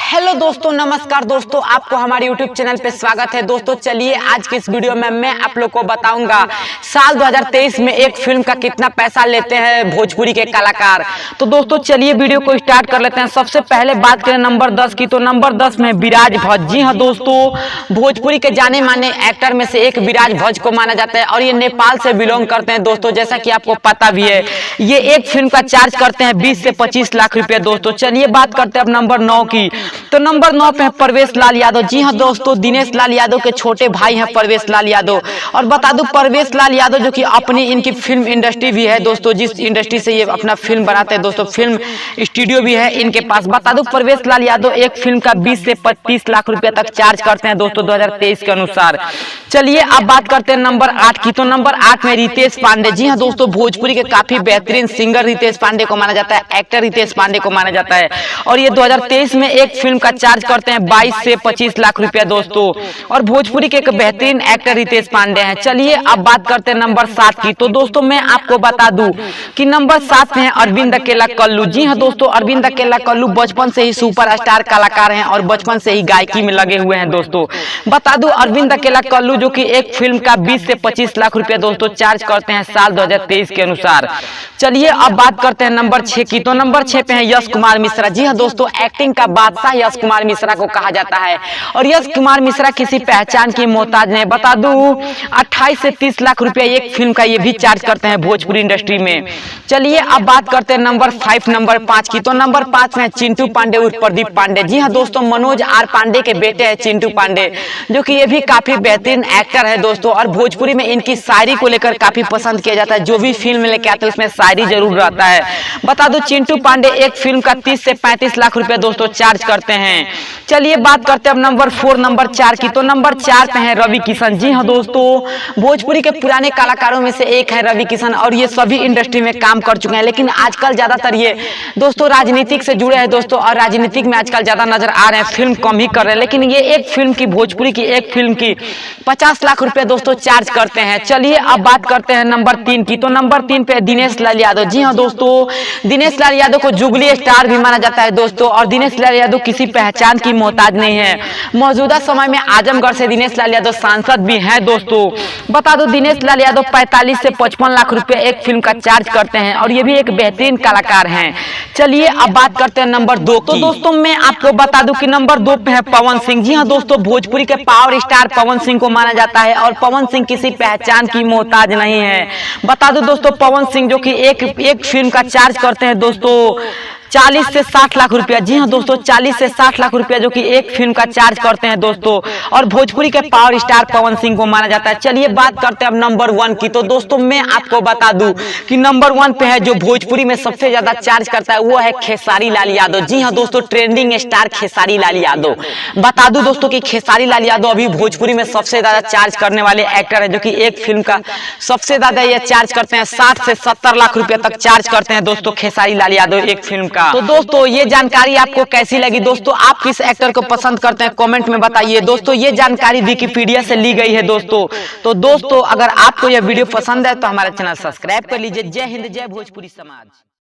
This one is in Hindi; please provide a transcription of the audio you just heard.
हेलो दोस्तों, नमस्कार दोस्तों, आपको हमारे YouTube चैनल पे स्वागत है। दोस्तों चलिए आज की इस वीडियो में मैं आप लोग को बताऊंगा साल 2023 में एक फिल्म का कितना पैसा लेते हैं भोजपुरी के कलाकार। तो दोस्तों चलिए वीडियो को स्टार्ट कर लेते हैं। सबसे पहले बात करें नंबर 10 की, तो नंबर 10 में विराज भट्ट। जी हाँ दोस्तों, भोजपुरी के जाने माने एक्टर में से एक विराज भट्ट को माना जाता है और ये नेपाल से बिलोंग करते हैं दोस्तों, जैसा कि आपको पता भी है। ये एक फिल्म का चार्ज करते हैं 20 से 25 लाख रुपया। दोस्तों चलिए बात करते हैं अब नंबर 9 की, तो नंबर 9 पे है परवेश लाल यादव। जी हाँ दोस्तों, दिनेश लाल यादव के छोटे भाई हैं परवेश लाल यादव। और बता दूं परवेश लाल यादव जो कि अपनी इनकी फिल्म इंडस्ट्री भी है दोस्तों, जिस इंडस्ट्री से ये अपना फिल्म बनाते हैं दोस्तों, फिल्म स्टूडियो भी है इनके पास। बता दूं परवेश लाल यादव एक फिल्म का 20 से 25 लाख रुपया तक चार्ज करते हैं दोस्तों 2023 के अनुसार। चलिए अब बात करते हैं नंबर 8 की, तो नंबर 8 में रितेश पांडे। जी हाँ दोस्तों, भोजपुरी के काफी बेहतरीन सिंगर रितेश पांडे को माना जाता है, एक्टर रितेश पांडे को माना जाता है। और ये 2023 में एक फिल्म का चार्ज करते हैं 22 से 25 लाख रुपया दोस्तों। और भोजपुरी के एक बेहतरीन एक्टर रितेश पांडे हैं। चलिए अब बात करते हैं नंबर 7 की, तो दोस्तों मैं आपको बता दूं कि नंबर 7 में है अरविंद अकेला कल्लू। जी हाँ दोस्तों, अरविंद अकेला कल्लू बचपन से ही सुपरस्टार कलाकार हैं और बचपन से ही गायकी में लगे हुए हैं दोस्तों। बता दूं अरविंद अकेला कल्लू जो कि एक फिल्म का 20 से 25 लाख रुपया दोस्तों चार्ज करते हैं साल 2023 के अनुसार। चलिए अब बात करते हैं नंबर 6 की, तो नंबर 6 पे है यश कुमार मिश्रा। जी हाँ दोस्तों, एक्टिंग का बादशाह यश कुमार मिश्रा को कहा जाता है और यश कुमार मिश्रा किसी पहचान की मोहताज नहीं। बता दूं 28 से 30 लाख रुपया एक फिल्म का ये भी चार्ज करते हैं भोजपुरी इंडस्ट्री में। चलिए अब बात करते हैं नंबर 5 की, तो नंबर 5 में चिंटू पांडे उर्फ प्रदीप पांडे। जी हाँ दोस्तों, मनोज आर पांडे के बेटे हैं चिंटू पांडे, जो कि ये भी काफी बेहतरीन एक्टर है दोस्तों। और भोजपुरी में इनकी शायरी को लेकर काफी पसंद किया जाता है, जो भी फिल्म लेके आते हैं उसमें शायरी जरूर रहता है। बता दो चिंटू पांडे एक फिल्म का 30 से 35 लाख रुपया दोस्तों चार्ज करते हैं। चलिए बात करते हैं अब नंबर 4 की, तो नंबर 4 पे है रवि किशन। जी हाँ दोस्तों, भोजपुरी के पुराने कलाकारों में से एक है रवि किशन और ये सभी इंडस्ट्री में काम कर चुके हैं, लेकिन आजकल ज्यादातर ये दोस्तों राजनीतिक से जुड़े हैं दोस्तों, और राजनीतिक में आजकल ज्यादा नजर आ रहे हैं, फिल्म कम ही कर रहे हैं। लेकिन ये एक फिल्म की भोजपुरी की एक फिल्म की 50 लाख रुपए दोस्तों चार्ज करते हैं। चलिए अब बात करते हैं नंबर 3 की, तो नंबर 3 पे दिनेश लाल यादव। जी हाँ दोस्तों, दिनेश लाल यादव को जुगली स्टार भी माना जाता है दोस्तों, और दिनेश लाल यादव किसी पहचान की मोहताज नहीं है। मौजूदा समय में आजमगढ़ से दिनेश लाल यादव सांसद भी हैं दोस्तों। बता दो दिनेश लाल यादव 45 से 55 लाख रुपए एक फिल्म का चार्ज करते हैं और ये भी एक बेहतरीन कलाकार हैं। चलिए अब बात करते हैं नंबर 2 की, तो दोस्तों मैं आपको बता दूं कि नंबर 2 पे है पवन सिंह। जी हाँ दोस्तों, भोजपुरी के पावर स्टार पवन सिंह को माना जाता है और पवन सिंह किसी पहचान की मोहताज नहीं है। बता दो दोस्तों पवन सिंह जो कि एक फिल्म का चार्ज करते हैं दोस्तों 40 से 60 लाख रुपया। जी हाँ दोस्तों, 40 से 60 लाख रुपया जो कि एक फिल्म का चार्ज करते हैं दोस्तों, और भोजपुरी के पावर स्टार पवन सिंह को माना जाता है। चलिए बात करते हैं अब नंबर 1 की, तो दोस्तों मैं आपको बता दूं कि नंबर 1 पे है जो भोजपुरी में सबसे ज्यादा चार्ज करता है वो है खेसारी लाल यादव। जी हाँ दोस्तों, ट्रेंडिंग स्टार खेसारी लाल यादव। बता दूं दोस्तों कि खेसारी लाल यादव अभी भोजपुरी में सबसे ज्यादा चार्ज करने वाले एक्टर है, जो कि एक फिल्म का सबसे ज्यादा ये चार्ज करते हैं 60 से 70 लाख रुपया तक चार्ज करते हैं दोस्तों खेसारी लाल यादव एक फिल्म का। तो दोस्तों ये जानकारी आपको कैसी लगी दोस्तों, आप किस एक्टर को पसंद करते हैं कमेंट में बताइए दोस्तों। ये जानकारी विकिपीडिया से ली गई है दोस्तों। तो दोस्तों अगर आपको यह वीडियो पसंद है तो हमारा चैनल सब्सक्राइब कर लीजिए। जय हिंद, जय भोजपुरी समाज।